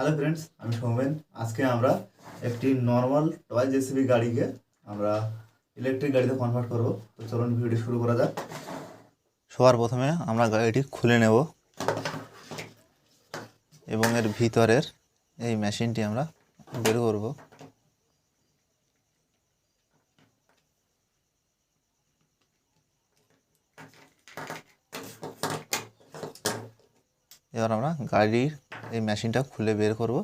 Hello friends, আমি সৌমেন। আজকে আমরা একটি নর্মাল টয় জেসিবি গাড়িকে আমরা ইলেকট্রিক গাড়িতে কনভার্ট করব। তো চলুন ভিডিও শুরু করা যাক। সবার প্রথমে আমরা গাড়িটি খুলে নেব এবং এর ভিতরের এই মেশিনটি আমরা বের করব। এবার আমরা গাড়ির এই মেশিনটা খুলে বের করব।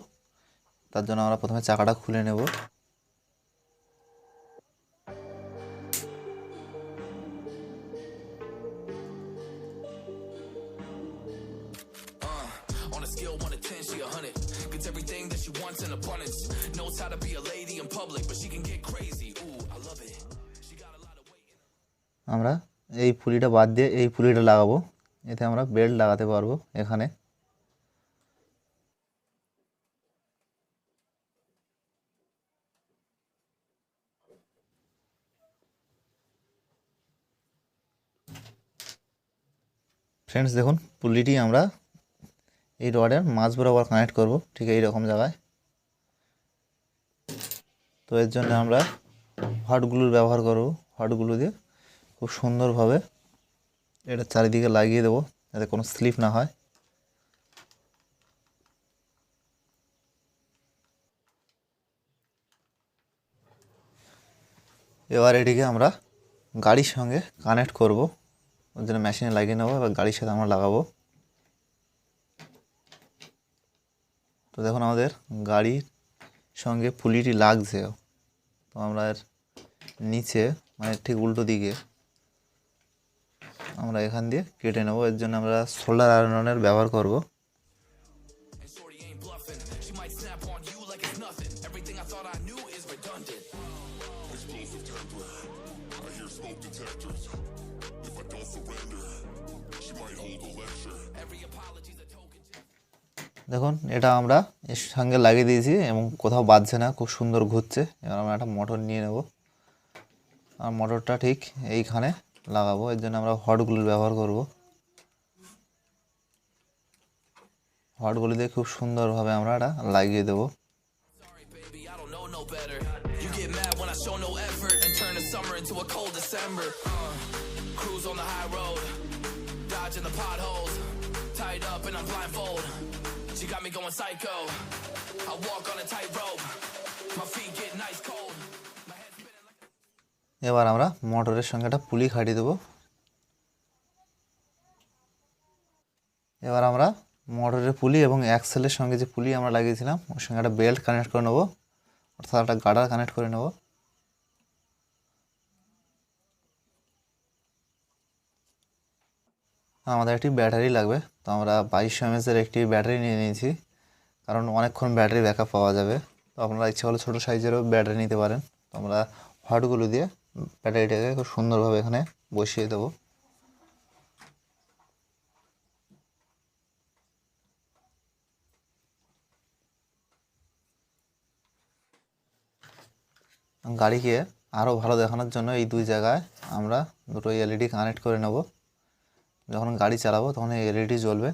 তার জন্য আমরা প্রথমে চাকাটা খুলে নেব। আমরা এই পুলিটা বাদ দিয়ে এই পুলিটা লাগাবো। এতে আমরা বেল্ট লাগাতে পারবো এখানে। ফ্রেন্ডস দেখুন, পুলিটি আমরা এই রডের মাঝ বরাবর কানেক্ট করব, ঠিক এই রকম জায়গায়। তো এর জন্য আমরা হট গ্লুর ব্যবহার করব। হট গ্লু দিয়ে খুব সুন্দরভাবে এটা চারিদিকে লাগিয়ে দেবো যাতে কোনো স্লিপ না হয়। এবার এটিকে আমরা গাড়ির সঙ্গে কানেক্ট করব। ওর জন্য মেশিনে লাগিয়ে নেবো, এবার গাড়ির সাথে আমরা লাগাবো। তো দেখুন আমাদের গাড়ির সঙ্গে পুলিটি লাগছে। তো আমরা এর নিচে মানে ঠিক উল্টো দিকে আমরা এখান দিয়ে কেটে নেব। এর জন্য আমরা সোল্ডার আয়রনের ব্যবহার করব। দেখুন এটা আমরা এর সঙ্গে লাগিয়ে দিয়েছি এবং কোথাও বাজছে না, খুব সুন্দর ঘুরছে। এবার আমরা একটা মোটর নিয়ে নেব আর মোটরটা ঠিক এইখানে লাগাবো। এর জন্য আমরা হট গ্লুর ব্যবহার করব। হট গ্লু দিয়ে খুব সুন্দরভাবে আমরা এটা লাগিয়ে দেবো। এবার আমরা মোটরের সঙ্গে একটা পুলি খাটিয়ে দেবো। এবার আমরা মোটরের পুলি এবং অ্যাক্সেলের সঙ্গে যে পুলি আমরা লাগিয়েছিলাম ওর সঙ্গে একটা বেল্ট কানেক্ট করে নেবো, অর্থাৎ একটা গার্ডার কানেক্ট করে নেব। আমাদের একটি ব্যাটারি লাগবে। তো আমরা 2200 mAh একটি ব্যাটারি নিয়ে নিয়েছি, কারণ অনেকক্ষণ ব্যাটারি ব্যাকআপ পাওয়া যাবে। তো আপনারা ইচ্ছা হলে ছোটো সাইজেরও ব্যাটারি নিতে পারেন। তো আমরা হটগুলো দিয়ে ব্যাটারিটাকে খুব সুন্দরভাবে এখানে বসিয়ে দেবো। গাড়িকে আরও ভালো দেখানোর জন্য এই দুই জায়গায় আমরা দুটো এলইডি কানেক্ট করে নেব। যখন গাড়ি চালাবো তখন এই এলইডি জ্বলবে।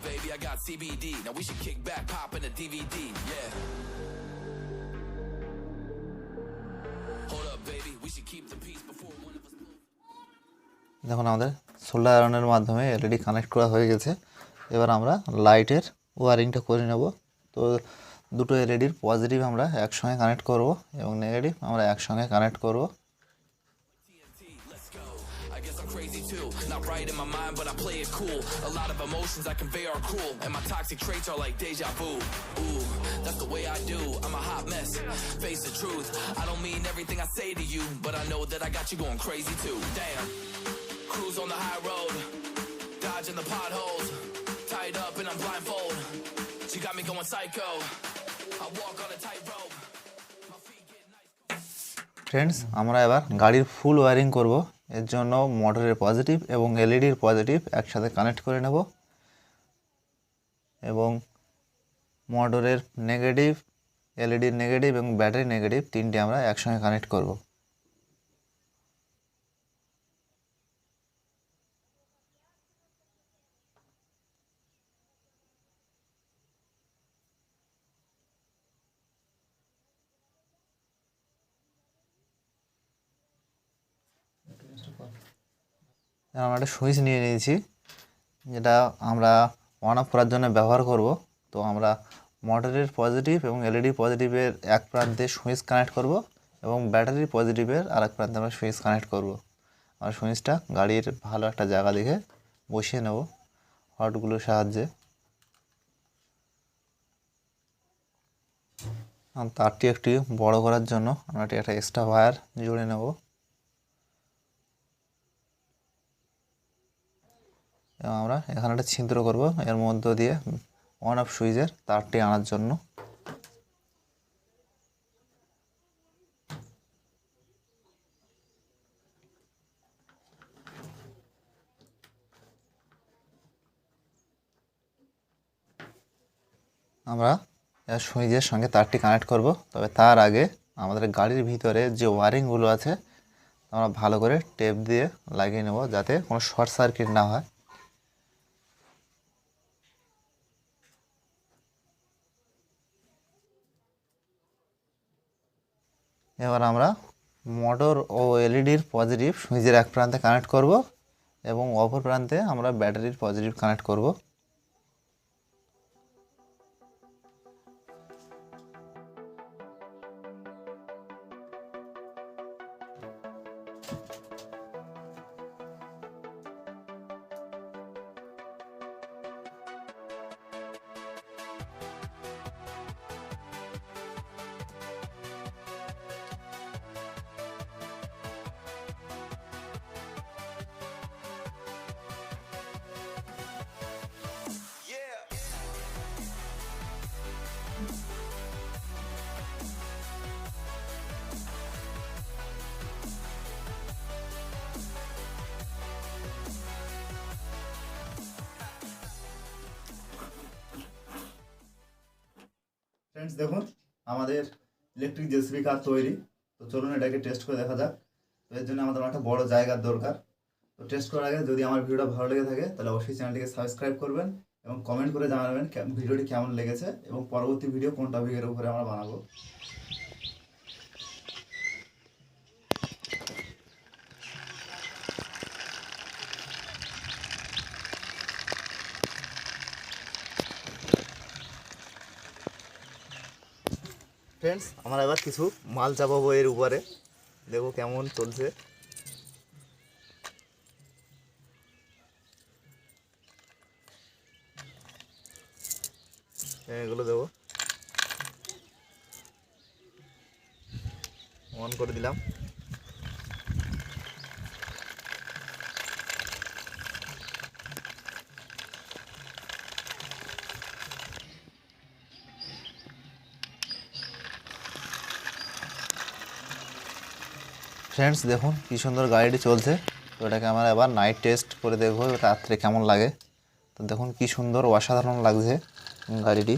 Baby, I got CBD. Now we should kick back, pop in a DVD. Yeah. Hold up, baby. We should keep the peace before one of us. দেখুন আমাদের সোল্ডার আয়রনের মাধ্যমে এলইডি কানেক্ট করা হয়ে গেছে। এবার আমরা লাইটের ওয়ারিংটা করে নেব। তো দুটো এলইডির পজিটিভ আমরা একসঙ্গে কানেক্ট করব এবং নেগেটিভ আমরা একসঙ্গে কানেক্ট করব। Crazy too, not right in my mind, but I play it cool. A lot of emotions I convey are cruel, and my toxic traits are like deja vu. Ooh, that's the way I do. I'm a hot mess. Face the truth. I don't mean everything I say to you, but I know that I got you going crazy too. Damn. Cruise on the high road, dodging the potholes, tied up and I'm blindfold. She got me going psycho. I walk on a tightrope. My feet get nice. Friends, আমরা এবার গাড়ির ফুল wiring করব। এর জন্য মোটরের positive এবং এলইডির positive একসাথে connect করে নেব এবং মোটরের নেগেটিভ, এলইডির নেগেটিভ এবং ব্যাটারি নেগেটিভ তিনটি আমরা একসঙ্গে কানেক্ট করব। আমরা একটা সুইচ নিয়ে নিয়েছি, যেটা আমরা অন অফ করার জন্য ব্যবহার করব। তো আমরা মোটরের পজিটিভ এবং এলইডি পজিটিভের এক প্রান্তে সুইচ কানেক্ট করব এবং ব্যাটারির পজিটিভের আরেক প্রান্তে আমরা সুইচ কানেক্ট করব। আর সুইচটা গাড়ির ভালো একটা জায়গা দেখে বসিয়ে নেব হটগুলোর সাহায্যে। তারটি একটি বড় করার জন্য আমরা একটা এক্সট্রা ওয়্যার জুড়ে নেব এবং আমরা এখানে একটা ছিদ্র করব এর মধ্য দিয়ে অন অফ সুইচের তারটি আনার জন্য। আমরা সুইচের সঙ্গে তারটি কানেক্ট করব, তবে তার আগে আমাদের গাড়ির ভিতরে যে ওয়ারিংগুলো আছে আমরা ভালো করে টেপ দিয়ে লাগিয়ে নেব যাতে কোনো শর্ট সার্কিট না হয়। এবার আমরা মোটর ও এলইডির পজিটিভ সুইচের এক প্রান্তে কানেক্ট করব এবং অপর প্রান্তে আমরা ব্যাটারির পজিটিভ কানেক্ট করব। ফ্রেন্ডস দেখুন আমাদের ইলেকট্রিক জেসিবি কার তৈরি। তো চলুন এটাকে টেস্ট করে দেখা যাক। তো এর জন্য আমাদের একটা বড় জায়গার দরকার। তো টেস্ট করার আগে যদি আমার ভিডিওটা ভালো লেগে থাকে তাহলে অবশ্যই চ্যানেলটিকে সাবস্ক্রাইব করবেন এবং কমেন্ট করে জানাবেন ভিডিওটি কেমন লেগেছে এবং পরবর্তী ভিডিও কোন টপিকের উপরে আমরা বানাবো। ফ্রেন্ডস আমরা এবার কিছু মাল চাপাবো এর উপরে, দেখো কেমন চলছে। এগুলো দেবো, অন করে দিলাম। ফ্রেন্ডস দেখুন কি সুন্দর গাড়িটি চলছে। তো এটাকে আমরা এবার নাইট টেস্ট করে দেখবো রাত্রে কেমন লাগে। তো দেখুন কি সুন্দর অসাধারণ লাগছে গাড়িটি।